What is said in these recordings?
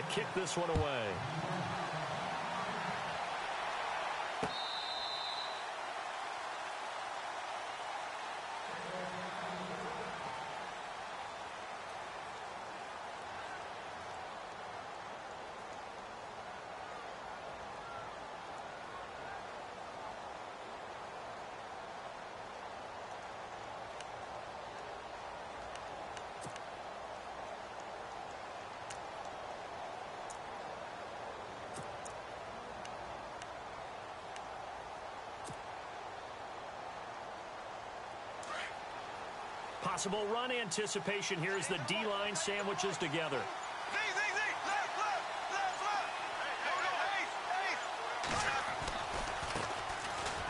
to kick this one away. Possible run anticipation here as the D-line sandwiches together.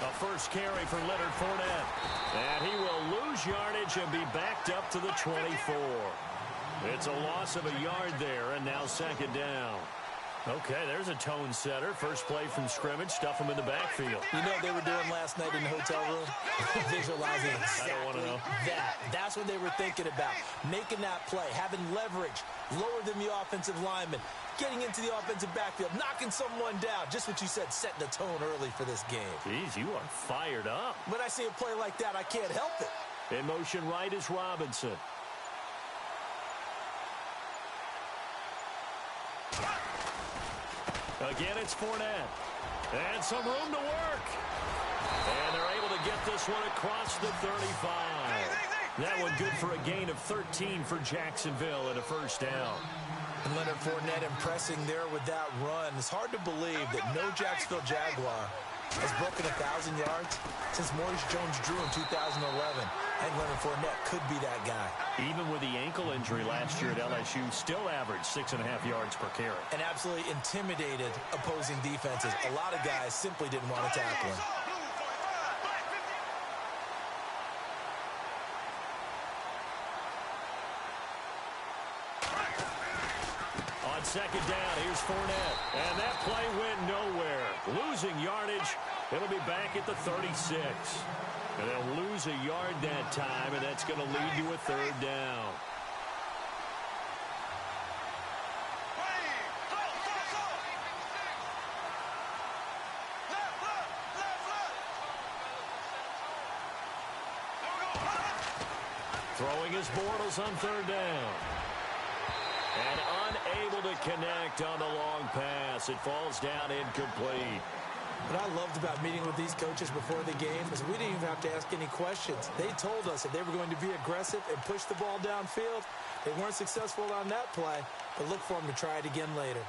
A first carry for Leonard Fournette. And he will lose yardage and be backed up to the 24. It's a loss of a yard there, and now second down. Okay, there's a tone setter. First play from scrimmage, stuff him in the backfield. You know what they were doing last night in the hotel room? Visualizing exactly I don't want to know. That's what they were thinking about. Making that play, having leverage, lower than the offensive lineman, getting into the offensive backfield, knocking someone down. Just what you said, setting the tone early for this game. Jeez, you are fired up. When I see a play like that, I can't help it. In motion right is Robinson. Again, it's Fournette. And some room to work. And they're able to get this one across the 35. That one good for a gain of 13 for Jacksonville and a first down. And Leonard Fournette impressing there with that run. It's hard to believe that no Jacksonville Jaguar has broken 1,000 yards since Maurice Jones-Drew in 2011. And Leonard Fournette could be that guy. Even with the ankle injury last year at LSU, still averaged 6.5 yards per carry. And absolutely intimidated opposing defenses. A lot of guys simply didn't want to tackle him. On second down, here's Fournette. And that play went nowhere. Losing yardage. It'll be back at the 36. And they'll lose a yard that time, and that's going to lead to a third down. Throwing his Bortles on third down. And unable to connect on the long pass. It falls down incomplete. What I loved about meeting with these coaches before the game is we didn't even have to ask any questions. They told us that they were going to be aggressive and push the ball downfield. They weren't successful on that play, but look for them to try it again later.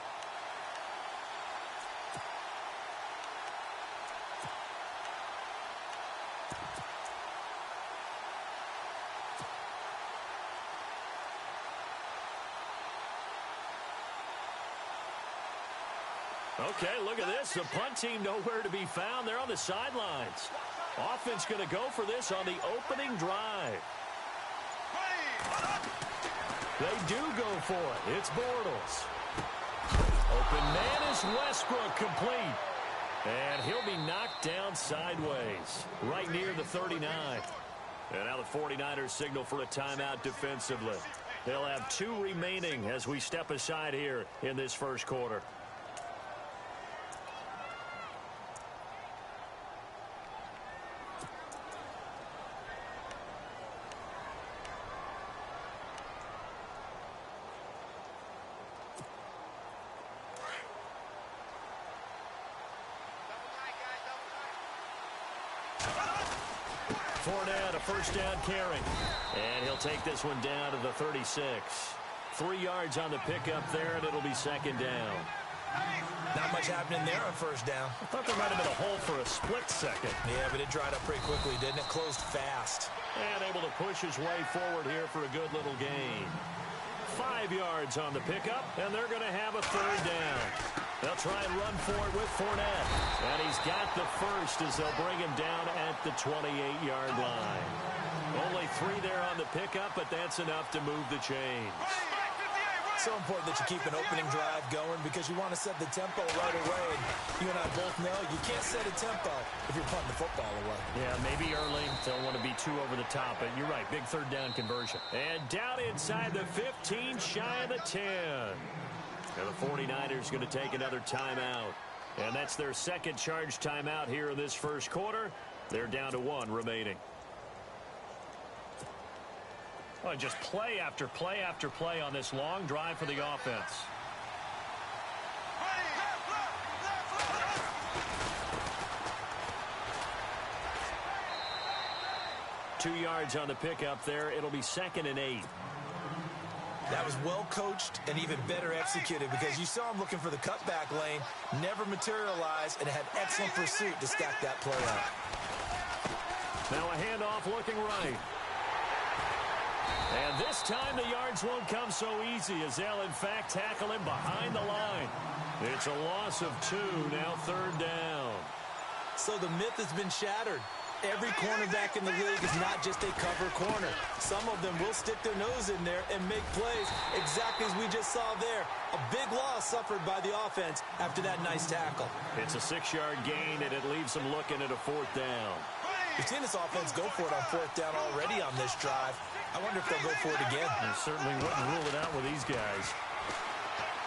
Okay, look at this. The punt team nowhere to be found. They're on the sidelines. Offense going to go for this on the opening drive. They do go for it. It's Bortles. Open man is Westbrook, complete. And he'll be knocked down sideways, right near the 39. And now the 49ers signal for a timeout defensively. They'll have 2 remaining as we step aside here in this first quarter. Fournette, a first down carry. And he'll take this one down to the 36. 3 yards on the pickup there, and it'll be second down. Not much happening there on first down. I thought there might have been a hole for a split second. Yeah, but it dried up pretty quickly, didn't it? Closed fast. And able to push his way forward here for a good little gain. 5 yards on the pickup, and they're going to have a third down. They'll try and run for it with Fournette. And he's got the first as they'll bring him down at the 28-yard line. Only 3 there on the pickup, but that's enough to move the chains. So important that you keep an opening drive going because you want to set the tempo right away. And you and I both know you can't set a tempo if you're punting the football away. Yeah, maybe early. Don't want to be too over the top, but you're right. Big third down conversion. And down inside the 15, shy of the 10. And the the 49ers going to take another timeout. And that's their second charge timeout here in this first quarter. They're down to 1 remaining. Well, just play after play after play on this long drive for the offense. 2 yards on the pickup there. It'll be 2nd and 8. That was well coached and even better executed because you saw him looking for the cutback lane, never materialized, and had excellent pursuit to stack that play up. Now a handoff looking right. And this time the yards won't come so easy as they'll in fact tackle him behind the line. It's a loss of 2, now 3rd down. So the myth has been shattered. Every cornerback in the league is not just a cover corner. Some of them will stick their nose in there and make plays exactly as we just saw there. A big loss suffered by the offense after that nice tackle. It's a 6-yard gain, and it leaves them looking at a 4th down. We've seen this offense go for it on 4th down already on this drive. I wonder if they'll go for it again. They certainly wouldn't rule it out with these guys.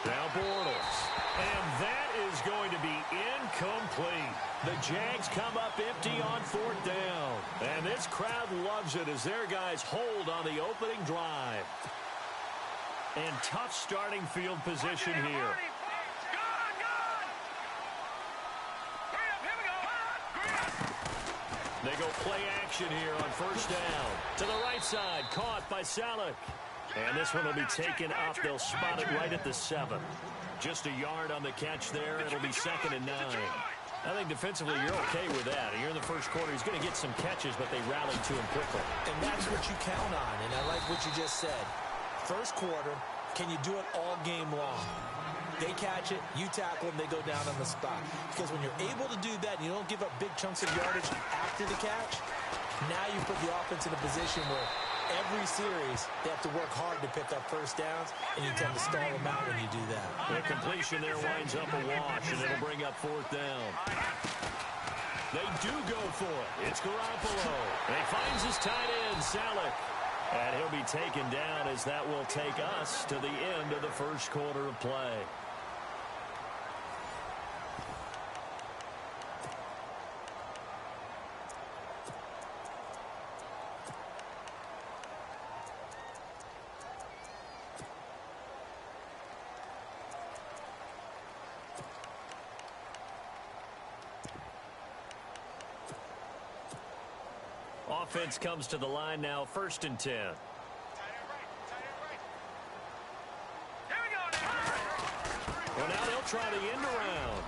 Now Bortles. And that is going to be incomplete. The Jags come up empty on 4th down. And this crowd loves it as their guys hold on the opening drive. And tough starting field position here. They go play action here on 1st down. To the right side, caught by Salek. And this one will be taken up. They'll spot it right at the 7. Just a yard on the catch there. It'll be 2nd and 9. I think defensively you're okay with that. You're in the first quarter. He's going to get some catches, but they rallied to him quickly. And that's what you count on, and I like what you just said. First quarter, can you do it all game long? They catch it, you tackle them, they go down on the spot. Because when you're able to do that and you don't give up big chunks of yardage after the catch, now you put the offense in a position where every series they have to work hard to pick up 1st downs, and you tend to stall them out when you do that. The completion there winds up a wash, and it'll bring up 4th down. They do go for it. It's Garoppolo. And he finds his tight end, Salek. And he'll be taken down as that will take us to the end of the first quarter of play. Offense comes to the line now, 1st and 10. Well, now they'll try the end around.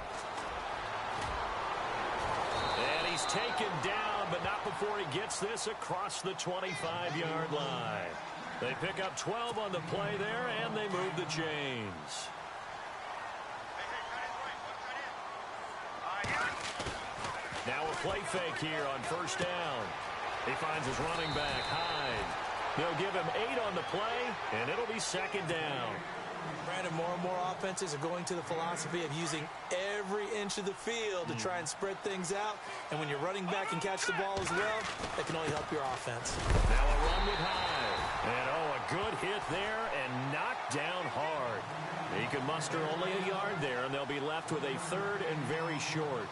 And he's taken down, but not before he gets this across the 25-yard line. They pick up 12 on the play there, and they move the chains. Now a play fake here on 1st down. He finds his running back, Hyde. They'll give him 8 on the play, and it'll be 2nd down. Brandon, more and more offenses are going to the philosophy of using every inch of the field to try and spread things out. And when your running back can catch the ball as well, that can only help your offense. Now a run with Hyde. And, a good hit there and knocked down hard. He could muster only a yard there, and they'll be left with a 3rd and very short.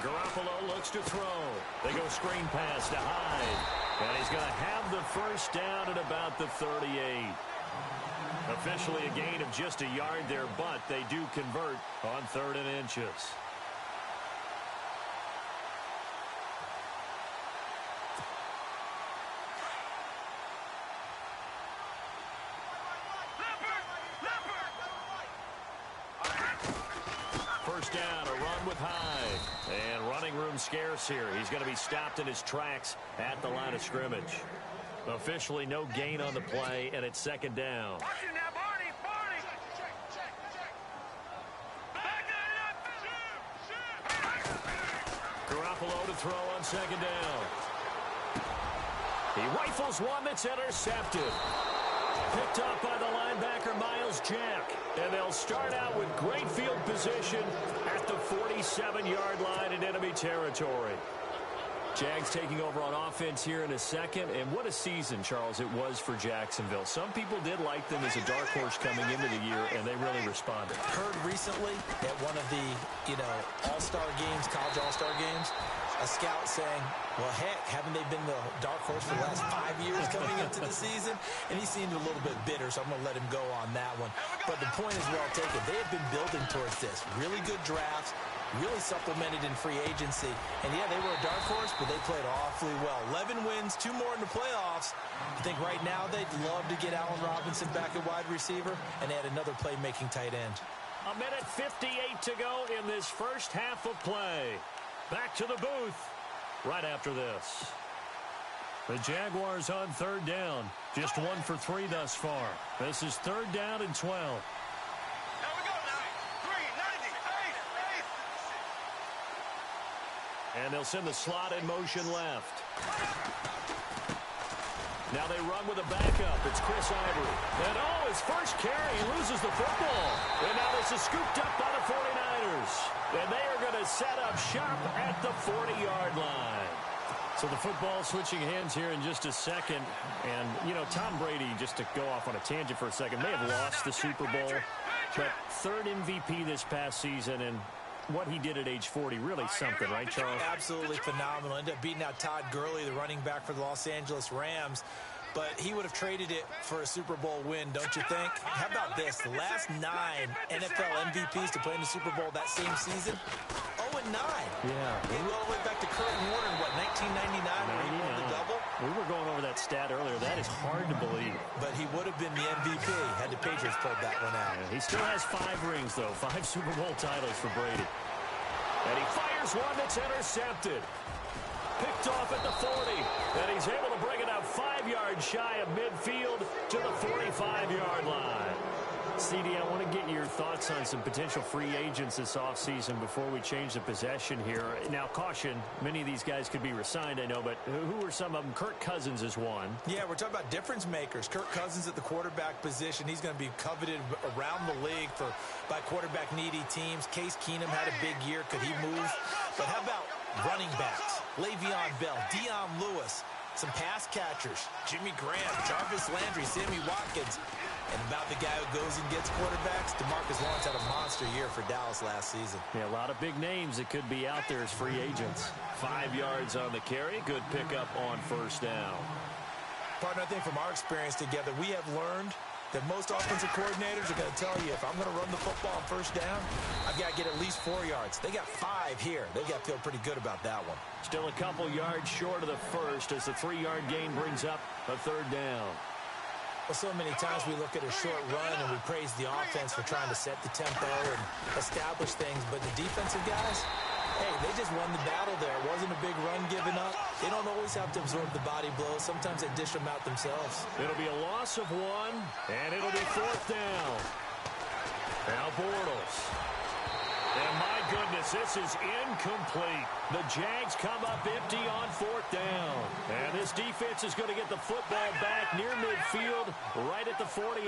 Garoppolo looks to throw. They go screen pass to Hyde. And he's going to have the 1st down at about the 38. Officially a gain of just a yard there, but they do convert on 3rd and inches. First down, a run with Hyde. And running room scarce here. He's going to be stopped in his tracks at the line of scrimmage. Officially no gain on the play, and it's 2nd down. Garoppolo to throw on 2nd down. He rifles one that's intercepted. Picked up by the linebacker, Miles Jack. And they'll start out with great field position at the 47-yard line in enemy territory. Jags taking over on offense here in a second. And what a season, Charles, it was for Jacksonville. Some people did like them as a dark horse coming into the year, and they really responded. Heard recently at one of the, all-star games, college all-star games, a scout saying, well, heck, haven't they been the dark horse for the last 5 years coming into the season? And he seemed a little bit bitter, so I'm going to let him go on that one. But the point is well taken. They have been building towards this. Really good drafts, really supplemented in free agency. And, yeah, they were a dark horse, but they played awfully well. 11 wins, 2 more in the playoffs. I think right now they'd love to get Allen Robinson back at wide receiver and add another playmaking tight end. A minute 58 to go in this first half of play. Back to the booth right after this. The Jaguars on third down. Just 1 for 3 thus far. This is third down and 12. There we go now. 3, 90, 8. And they'll send the slot in motion left. Now they run with a backup. It's Chris Ivory. And, his first carry, he loses the football. And now this is scooped up by the 49ers. And they are going to set up shop at the 40-yard line. So the football switching hands here in just a second. And, Tom Brady, just to go off on a tangent for a second, may have lost the Super Bowl. But third MVP this past season, and what he did at age 40, really something, right, Charles? Absolutely phenomenal. Ended up beating out Todd Gurley, the running back for the Los Angeles Rams. But he would have traded it for a Super Bowl win, don't you think? How about this? The last 9 NFL MVPs to play in the Super Bowl that same season, 0-9. Yeah. He went all the way back to Kurt Warner in, 1999 when he won the double? We were going over that stat earlier. That is hard to believe. But he would have been the MVP had the Patriots pulled that one out. Yeah, he still has 5 rings, though. 5 Super Bowl titles for Brady. And he fires one that's intercepted. Picked off at the 40. And he's able to bring it up 5 yards shy of midfield to the 45-yard line. CD, I want to get your thoughts on some potential free agents this offseason before we change the possession here. Now, caution, many of these guys could be resigned, I know, but who are some of them? Kirk Cousins is one. Yeah, we're talking about difference makers. Kirk Cousins at the quarterback position. He's going to be coveted around the league by quarterback-needy teams. Case Keenum had a big year. Could he move? But how about running backs? Le'Veon Bell, Dion Lewis, some pass catchers, Jimmy Graham, Jarvis Landry, Sammy Watkins. And about the guy who goes and gets quarterbacks, DeMarcus Lawrence had a monster year for Dallas last season. Yeah, a lot of big names that could be out there as free agents. 5 yards on the carry. Good pickup on first down. Partner, I think from our experience together, we have learned that most offensive coordinators are going to tell you, if I'm going to run the football on first down, I've got to get at least 4 yards. They got 5 here. They've got to feel pretty good about that one. Still a couple yards short of the first as the 3-yard gain brings up a third down. Well, so many times we look at a short run and we praise the offense for trying to set the tempo and establish things, but the defensive guys, hey, they just won the battle there. It wasn't a big run given up. They don't always have to absorb the body blows. Sometimes they dish them out themselves. It'll be a loss of 1, and it'll be 4th down. Now Bortles. And my goodness, this is incomplete. The Jags come up empty on 4th down. And this defense is going to get the football back near midfield, right at the 48.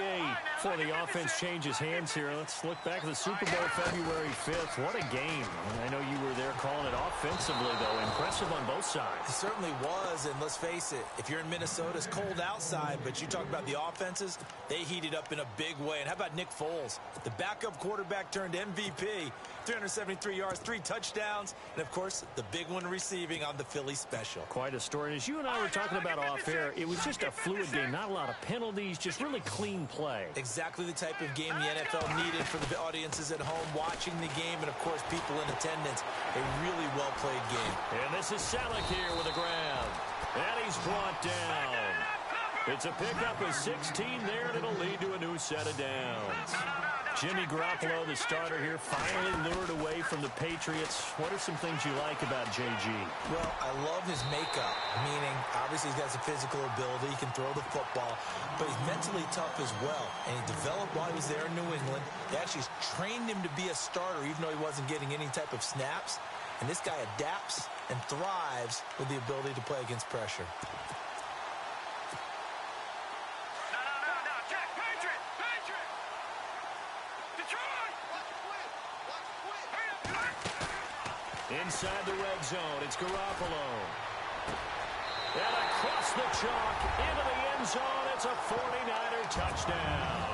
Before the offense changes hands here, let's look back at the Super Bowl February 5th. What a game. I know you were there calling it offensively, though. Impressive on both sides. It certainly was, and let's face it, if you're in Minnesota, it's cold outside, but you talk about the offenses, they heated up in a big way. And how about Nick Foles? The backup quarterback turned MVP. 373 yards, 3 touchdowns, and, of course, the big one receiving on the Philly special. Quite a story. And as you and I were talking about off air, it was just a fluid game, not a lot of penalties, just really clean play. Exactly the type of game the NFL needed for the audiences at home watching the game and, of course, people in attendance. A really well-played game. And this is Selleck here with a grab. And he's brought down. It's a pickup of 16 there, and it'll lead to a new set of downs. Jimmy Garoppolo, the starter here, finally lured away from the Patriots. What are some things you like about JG? Well, I love his makeup, meaning obviously he's got some physical ability. He can throw the football, but he's mentally tough as well. And he developed while he was there in New England. They actually trained him to be a starter, even though he wasn't getting any type of snaps. And this guy adapts and thrives with the ability to play against pressure. Inside the red zone, it's Garoppolo. And across the chalk, into the end zone, it's a 49er touchdown.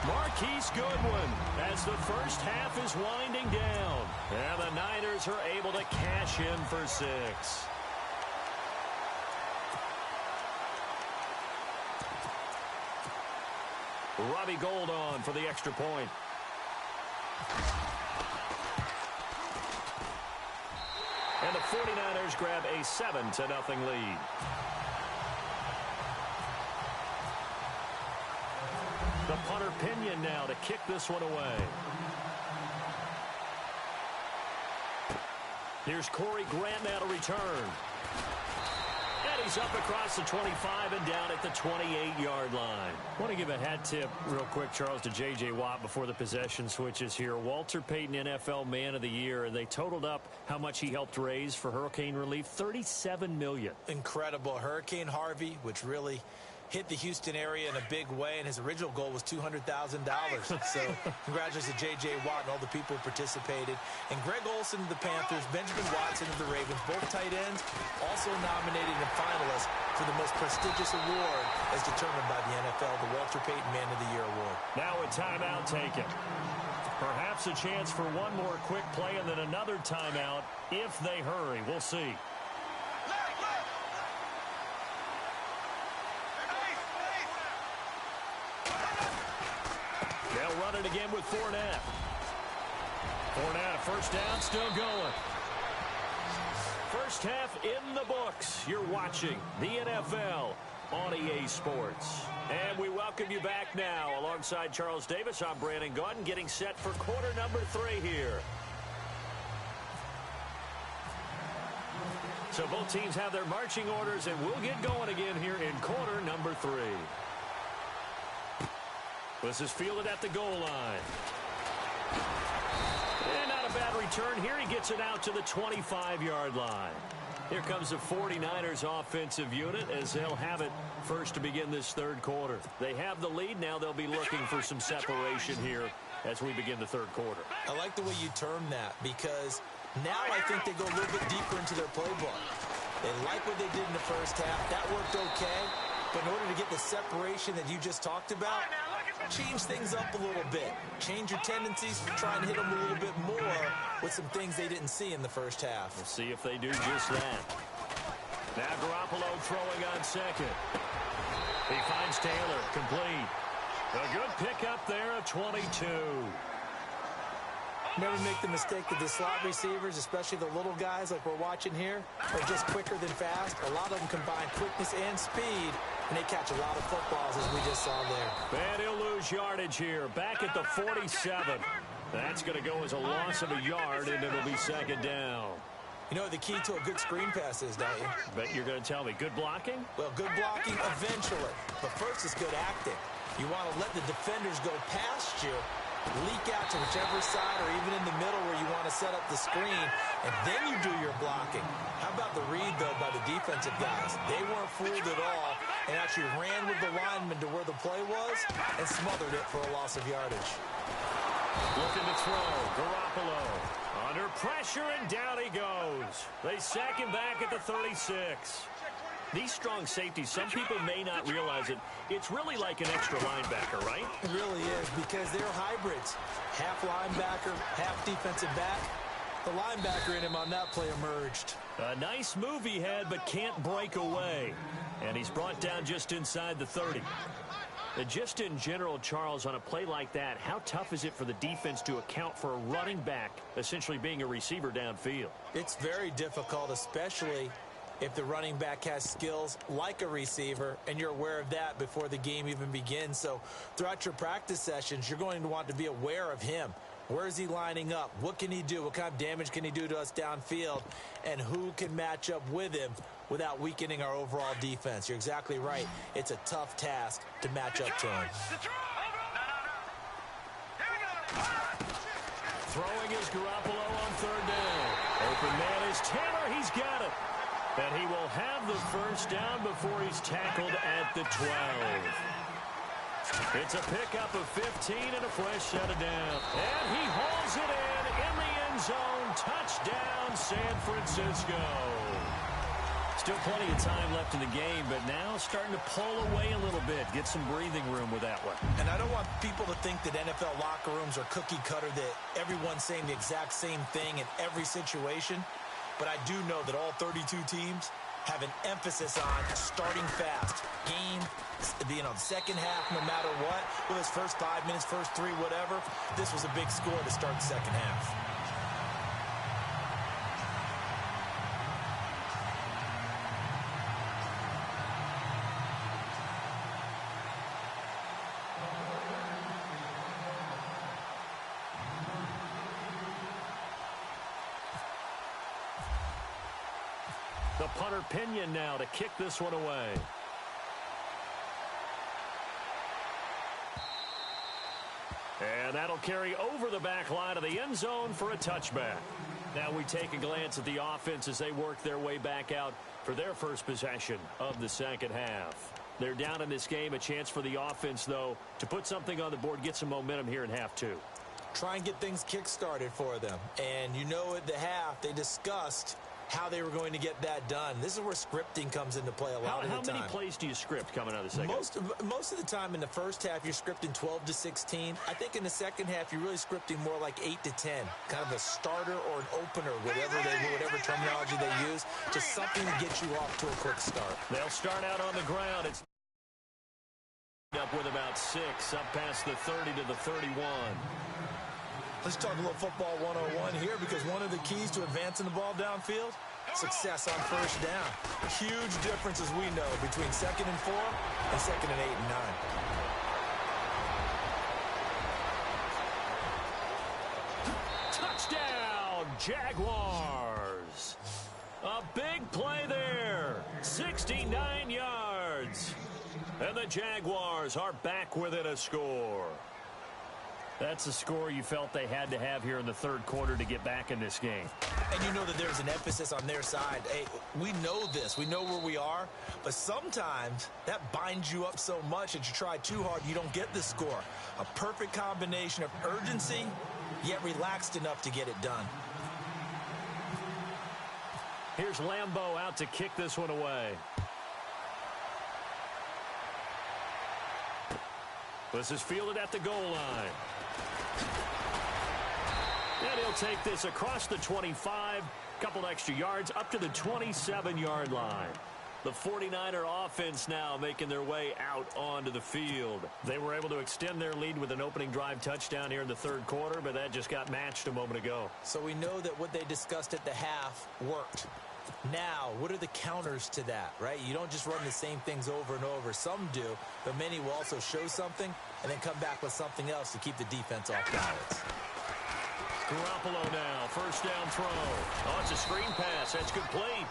Marquise Goodwin as the first half is winding down. And the Niners are able to cash in for 6. Robbie Gould on for the extra point. And the 49ers grab a 7-0 lead. The punter Pinion now to kick this one away. Here's Corey Grant now to return. And he's up across the 25 and down at the 28-yard line. I want to give a hat tip real quick, Charles, to J.J. Watt before the possession switches here. Walter Payton, NFL Man of the Year, and they totaled up how much he helped raise for hurricane relief, $37 million. Incredible. Hurricane Harvey, which really hit the Houston area in a big way, and his original goal was $200,000. So congratulations to J.J. Watt and all the people who participated. And Greg Olsen of the Panthers, Benjamin Watson of the Ravens, both tight ends, also nominated and finalists for the most prestigious award as determined by the NFL, the Walter Payton Man of the Year Award. Now a timeout taken. Perhaps a chance for one more quick play and then another timeout if they hurry. We'll see. They'll run it again with Fournette. Fournette, first down, still going. First half in the books. You're watching the NFL on EA Sports. And we welcome you back now. Alongside Charles Davis, I'm Brandon Gaudin, getting set for quarter number 3 here. So both teams have their marching orders, and we'll get going again here in quarter number 3. This is fielded at the goal line. And not a bad return here. He gets it out to the 25-yard line. Here comes the 49ers offensive unit as they'll have it first to begin this third quarter. They have the lead. Now they'll be looking for some separation here as we begin the third quarter. I like the way you term that because now I think they go a little bit deeper into their playbook. They like what they did in the first half. That worked okay. But in order to get the separation that you just talked about, change things up a little bit. Change your tendencies, try and hit them a little bit more with some things they didn't see in the first half. We'll see if they do just that. Now Garoppolo throwing on second. He finds Taylor, complete. A good pickup there at 22. Never make the mistake that the slot receivers, especially the little guys like we're watching here, are just quicker than fast. A lot of them combine quickness and speed, and they catch a lot of footballs, as we just saw there. And he'll lose yardage here, back at the 47. That's going to go as a loss of a yard, and it'll be second down. You know what the key to a good screen pass is, don't you? Bet you're going to tell me. Good blocking? Well, good blocking eventually. But first is good acting. You want to let the defenders go past you, leak out to whichever side or even in the middle where you want to set up the screen, and then you do your blocking. How about the read, though, by the defensive guys? They weren't fooled at all and actually ran with the lineman to where the play was and smothered it for a loss of yardage. Looking to throw. Garoppolo under pressure, and down he goes. They sack him back at the 36. These strong safeties, some people may not realize it. It's really like an extra linebacker, right? It really is, because they're hybrids. Half linebacker, half defensive back. The linebacker in him on that play emerged. A nice move he had, but can't break away. And he's brought down just inside the 30. Just in general, Charles, on a play like that, how tough is it for the defense to account for a running back essentially being a receiver downfield? It's very difficult, especially if the running back has skills like a receiver, and you're aware of that before the game even begins. So throughout your practice sessions, you're going to want to be aware of him. Where is he lining up? What can he do? What kind of damage can he do to us downfield? And who can match up with him without weakening our overall defense? You're exactly right. It's a tough task to match up to him. Throwing is Garoppolo on third down. Open man is Taylor. He's got it. And he will have the first down before he's tackled at the 12. It's a pickup of 15 and a fresh set of down. And he hauls it in the end zone. Touchdown, San Francisco. Still plenty of time left in the game, but now starting to pull away a little bit. Get some breathing room with that one. And I don't want people to think that NFL locker rooms are cookie cutter, that everyone's saying the exact same thing in every situation. But I do know that all 32 teams have an emphasis on starting fast. Game, the second half, no matter what. Whether it's first 5 minutes, first 3, whatever. This was a big score to start the second half. The punter Pinion now to kick this one away. And that'll carry over the back line of the end zone for a touchback. Now we take a glance at the offense as they work their way back out for their first possession of the second half. They're down in this game. A chance for the offense, though, to put something on the board, get some momentum here in half two. Try and get things kick-started for them. And you know at the half they discussed how they were going to get that done. This is where scripting comes into play a lot of the time. How many plays do you script coming out of the second? Most of the time in the first half, you're scripting 12 to 16. I think in the second half, you're really scripting more like 8 to 10. Kind of a starter or an opener, whatever terminology they use, just something to get you off to a quick start. They'll start out on the ground. It's up with about 6, up past the 30 to the 31. Let's talk a little football 101 here, because one of the keys to advancing the ball downfield, success on first down. Huge difference, as we know, between 2nd and 4 and 2nd and 8 and 9. Touchdown, Jaguars. A big play there, 69 yards. And the Jaguars are back within a score. That's a score you felt they had to have here in the third quarter to get back in this game. And you know that there's an emphasis on their side. Hey, we know this. We know where we are. But sometimes that binds you up so much that you try too hard, you don't get the score. A perfect combination of urgency, yet relaxed enough to get it done. Here's Lambeau out to kick this one away. This is fielded at the goal line. And he'll take this across the 25, couple extra yards, up to the 27-yard line. The 49er offense now making their way out onto the field. They were able to extend their lead with an opening drive touchdown here in the third quarter, but that just got matched a moment ago. So we know that what they discussed at the half worked. Now, what are the counters to that, right? You don't just run the same things over and over. Some do, but many will also show something and then come back with something else to keep the defense off balance. Garoppolo now, first down throw. Oh, it's a screen pass. That's complete.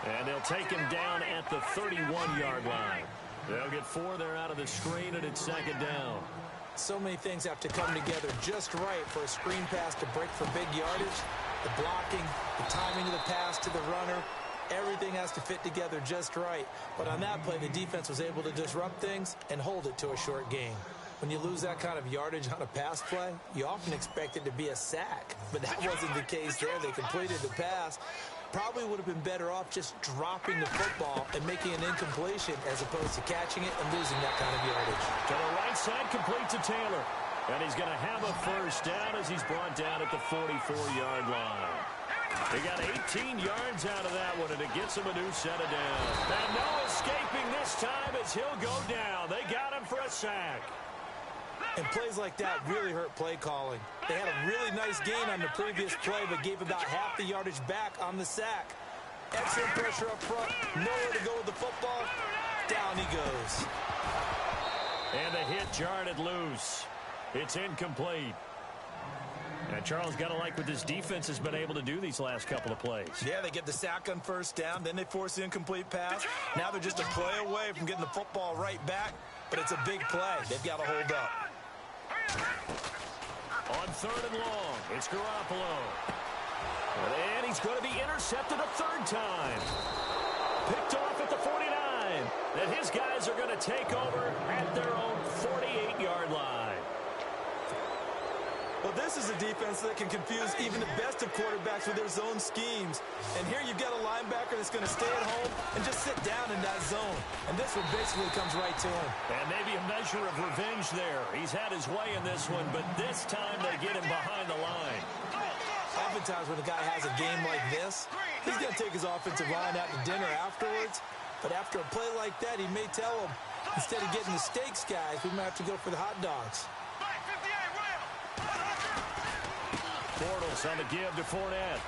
And they'll take him down at the 31-yard line. They'll get 4 there out of the screen, and it's second down. So many things have to come together just right for a screen pass to break for big yardage. The blocking, the timing of the pass to the runner, everything has to fit together just right. But on that play, the defense was able to disrupt things and hold it to a short gain. When you lose that kind of yardage on a pass play, you often expect it to be a sack. But that wasn't the case there. They completed the pass. Probably would have been better off just dropping the football and making an incompletion as opposed to catching it and losing that kind of yardage. To the right side, complete to Taylor. And he's going to have a first down as he's brought down at the 44-yard line. They got 18 yards out of that one, and it gets him a new set of downs. And no escaping this time as he'll go down. They got him for a sack. And plays like that really hurt play calling. They had a really nice gain on the previous play, but gave about half the yardage back on the sack. Excellent pressure up front. Nowhere to go with the football. Down he goes. And the hit jarred it loose. It's incomplete. And Charles, got to like what this defense has been able to do these last couple of plays. Yeah, they get the sack on first down, then they force the incomplete pass. Now they're just a play away from getting the football right back, but it's a big play. They've got to hold up. On third and long, it's Garoppolo. And he's going to be intercepted a third time. Picked off at the 49. And his guys are going to take over at their own 48-yard line. Well, this is a defense that can confuse even the best of quarterbacks with their zone schemes. And here you've got a linebacker that's going to stay at home and just sit down in that zone. And this one basically comes right to him. And maybe a measure of revenge there. He's had his way in this one, but this time they get him behind the line. Oftentimes when a guy has a game like this, he's going to take his offensive line out to dinner afterwards. But after a play like that, he may tell him, instead of getting the steaks, guys, we might have to go for the hot dogs. Bortles on the give to Fournette.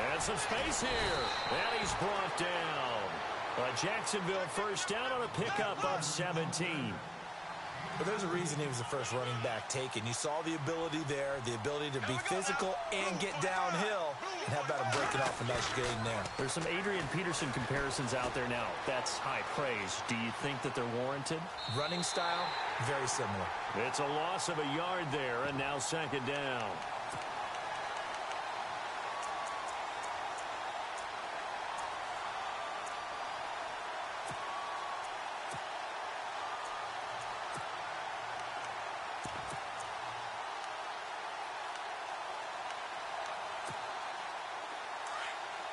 And some space here. And he's brought down. A Jacksonville first down on a pickup of 17. But there's a reason he was the first running back taken. You saw the ability there, the ability to be physical and get downhill. And how about him breaking off a nice gain there? There's some Adrian Peterson comparisons out there now. That's high praise. Do you think that they're warranted? Running style, very similar. It's a loss of a yard there, and now second down.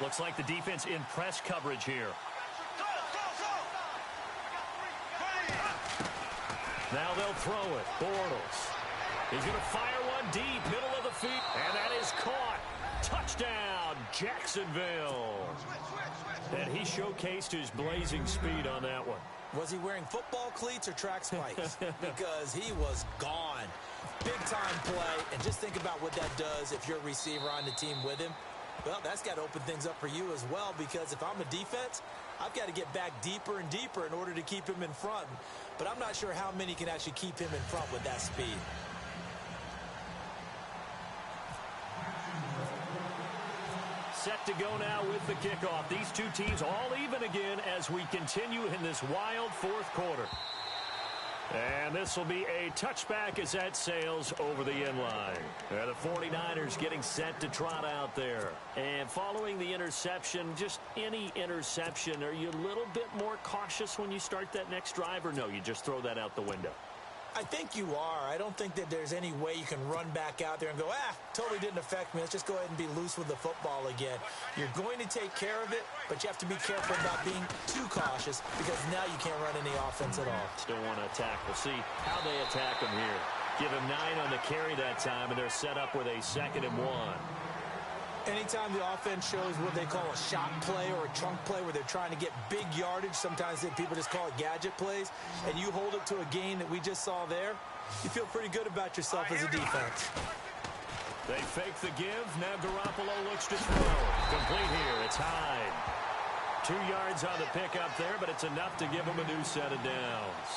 Looks like the defense in press coverage here. Now they'll throw it. Bortles. He's going to fire one deep, middle of the field. And that is caught. Touchdown, Jacksonville. And he showcased his blazing speed on that one. Was he wearing football cleats or track spikes? Because he was gone. Big-time play. And just think about what that does if you're a receiver on the team with him. Well, that's got to open things up for you as well, because if I'm a defense, I've got to get back deeper and deeper in order to keep him in front. But I'm not sure how many can actually keep him in front with that speed. Set to go now with the kickoff. These two teams all even again as we continue in this wild fourth quarter. And this will be a touchback as that sails over the end line. The 49ers getting set to trot out there. And following the interception, just any interception, are you a little bit more cautious when you start that next drive, or no, you just throw that out the window? I think you are. I don't think that there's any way you can run back out there and go, totally didn't affect me. Let's just go ahead and be loose with the football again. You're going to take care of it, but you have to be careful about being too cautious, because now you can't run any offense at all. Still want to attack. We'll see how they attack him here. Give him 9 on the carry that time, and they're set up with a 2nd and 1. Anytime the offense shows what they call a shot play or a chunk play where they're trying to get big yardage, sometimes people just call it gadget plays, and you hold it to a gain that we just saw there, you feel pretty good about yourself as a defense. They fake the give. Now Garoppolo looks to throw. Complete here. It's Hyde. 2 yards on the pickup there, but it's enough to give him a new set of downs.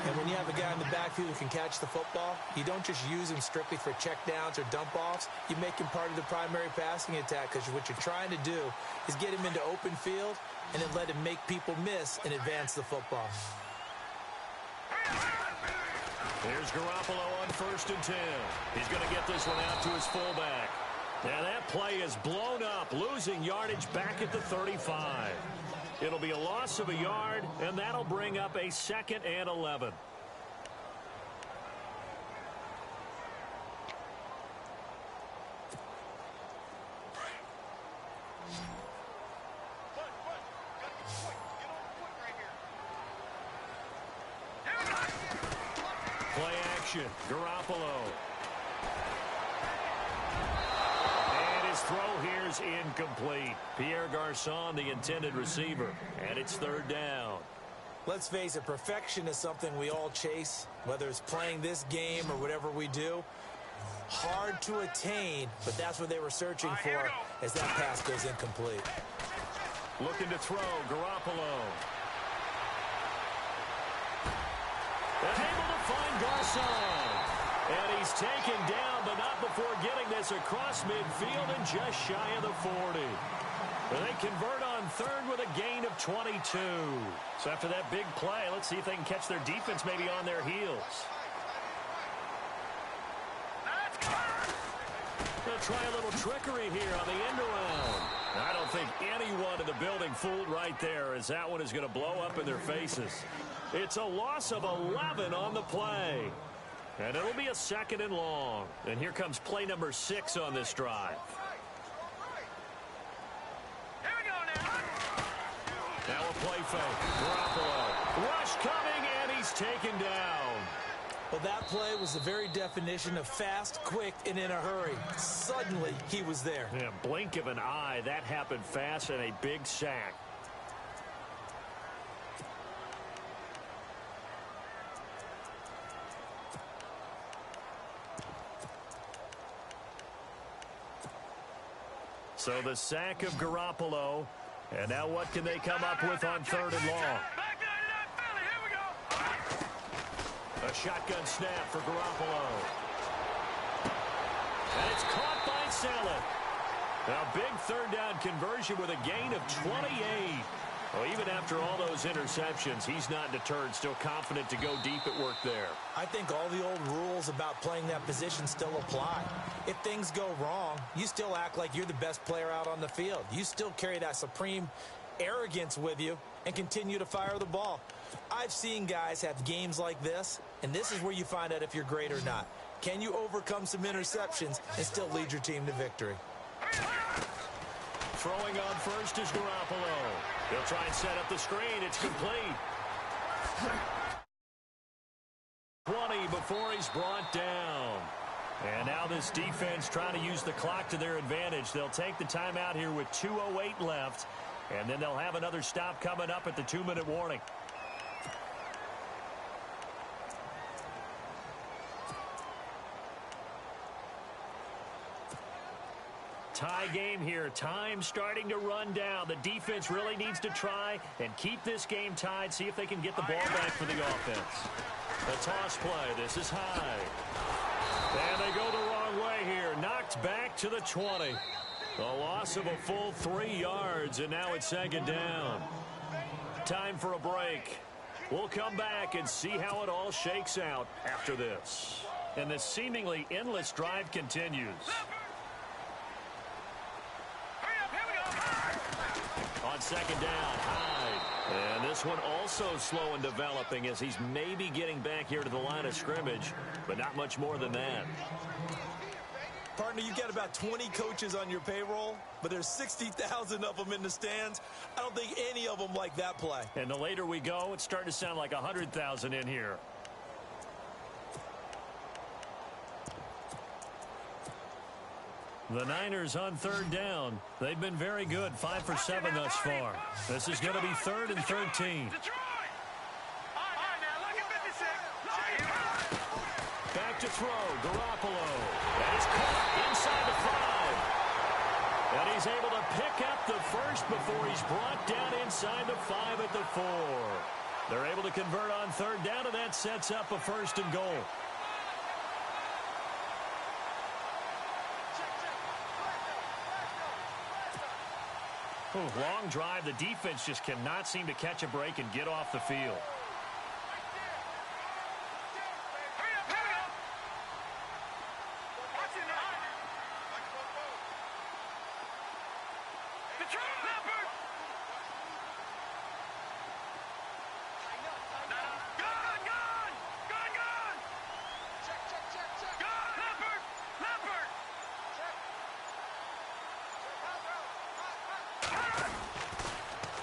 And when you have a guy in the backfield who can catch the football, you don't just use him strictly for checkdowns or dump-offs. You make him part of the primary passing attack, because what you're trying to do is get him into open field and then let him make people miss and advance the football. Here's Garoppolo on 1st and 10. He's going to get this one out to his fullback. Now that play is blown up, losing yardage back at the 35. It'll be a loss of a yard, and that'll bring up a 2nd and 11. Play action, Garoppolo. His throw here is incomplete. Pierre Garçon, the intended receiver, and it's 3rd down. Let's face it, perfection is something we all chase, whether it's playing this game or whatever we do. Hard to attain, but that's what they were searching for as that pass goes incomplete. Looking to throw, Garoppolo. And able to find Garçon. And he's taken down, but not before getting this across midfield and just shy of the 40. And they convert on 3rd with a gain of 22. So after that big play, let's see if they can catch their defense maybe on their heels. They'll try a little trickery here on the end around. I don't think anyone in the building fooled right there, as that one is going to blow up in their faces. It's a loss of 11 on the play. And it'll be a 2nd and long. And here comes play number 6 on this drive. Here we go now. Now a play fake. Garoppolo. Rush coming, and he's taken down. Well, that play was the very definition of fast, quick, and in a hurry. Suddenly, he was there. Yeah, blink of an eye. That happened fast, and a big sack. So the sack of Garoppolo. And now what can they come up with on 3rd and long? A shotgun snap for Garoppolo. And it's caught by Saleh. Now big 3rd down conversion with a gain of 28. Well, even after all those interceptions, he's not deterred, still confident to go deep at work there. I think all the old rules about playing that position still apply. If things go wrong, you still act like you're the best player out on the field. You still carry that supreme arrogance with you and continue to fire the ball. I've seen guys have games like this, and this is where you find out if you're great or not. Can you overcome some interceptions and still lead your team to victory? Throwing on first is Garoppolo. He'll try and set up the screen. It's complete. 20 before he's brought down. And now this defense trying to use the clock to their advantage. They'll take the timeout here with 2:08 left. And then they'll have another stop coming up at the 2-minute warning. Tie game here. Time starting to run down. The defense really needs to try and keep this game tied. See if they can get the ball back for the offense. The toss play. This is high. And they go the wrong way here. Knocked back to the 20. A loss of a full 3 yards, and now it's 2nd down. Time for a break. We'll come back and see how it all shakes out after this. And this seemingly endless drive continues. On 2nd down, Hyde. And this one also slow in developing as he's maybe getting back here to the line of scrimmage, but not much more than that. Partner, you've got about 20 coaches on your payroll, but there's 60,000 of them in the stands. I don't think any of them like that play. And the later we go, it's starting to sound like 100,000 in here. The Niners on 3rd down. They've been very good, 5 for 7 thus far. This is going to be 3rd and 13. Back to throw, Garoppolo. And it's caught inside the 5. And he's able to pick up the first before he's brought down inside the 5 at the 4. They're able to convert on 3rd down, and that sets up a 1st and goal. Long drive. The defense just cannot seem to catch a break and get off the field.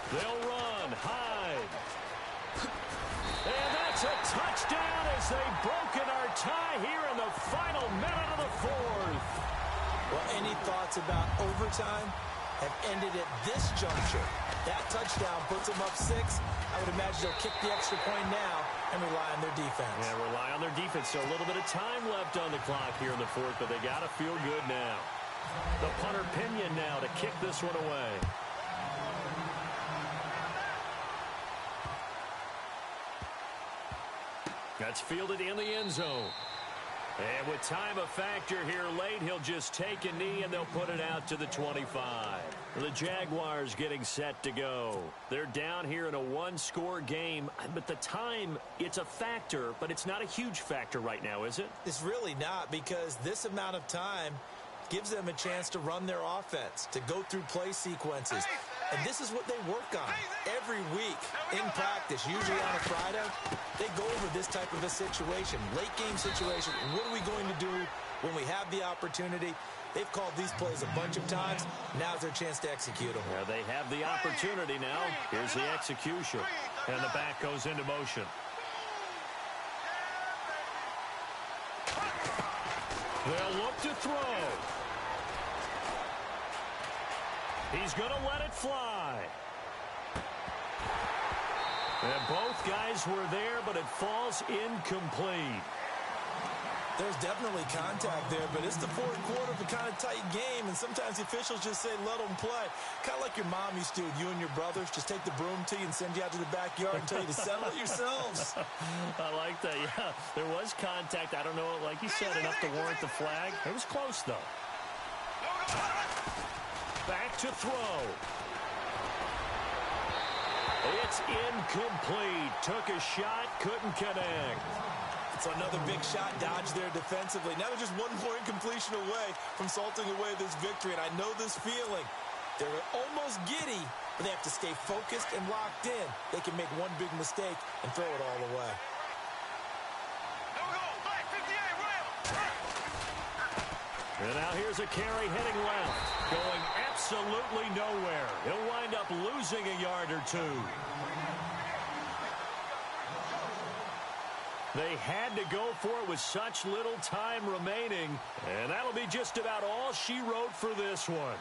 They'll run. Hyde. And that's a touchdown as they've broken our tie here in the final minute of the 4th. Well, any thoughts about overtime have ended at this juncture. That touchdown puts them up 6. I would imagine they'll kick the extra point now and rely on their defense. Yeah, rely on their defense. So a little bit of time left on the clock here in the 4th, but they got to feel good now. The punter Pinion now to kick this one away. That's fielded in the end zone. And with time a factor here late, he'll just take a knee and they'll put it out to the 25. The Jaguars getting set to go. They're down here in a 1-score game, but the time, it's a factor, but it's not a huge factor right now, is it? It's really not, because this amount of time, gives them a chance to run their offense, to go through play sequences. And this is what they work on every week in practice, usually on a Friday. They go over this type of a situation, late game situation. What are we going to do when we have the opportunity? They've called these plays a bunch of times. Now's their chance to execute them. Yeah, they have the opportunity now. Here's the execution. And the back goes into motion. They'll look to throw. He's going to let it fly. And both guys were there, but it falls incomplete. There's definitely contact there, but it's the fourth quarter of a kind of tight game, and sometimes the officials just say, let them play. Kind of like your mom used to with you and your brothers. Just take the broom to you and send you out to the backyard and tell you to settle it yourselves. I like that, yeah. There was contact. I don't know, like you said, enough to warrant the flag. It was close, though. Back to throw. It's incomplete. Took a shot, couldn't connect. It's another big shot dodge there defensively. Now they're just one more incompletion away from salting away this victory, and I know this feeling. They're almost giddy, but they have to stay focused and locked in. They can make one big mistake and throw it all away. And now here's a carry heading left, going absolutely nowhere. He'll wind up losing a yard or two. They had to go for it with such little time remaining, and that'll be just about all she wrote for this one.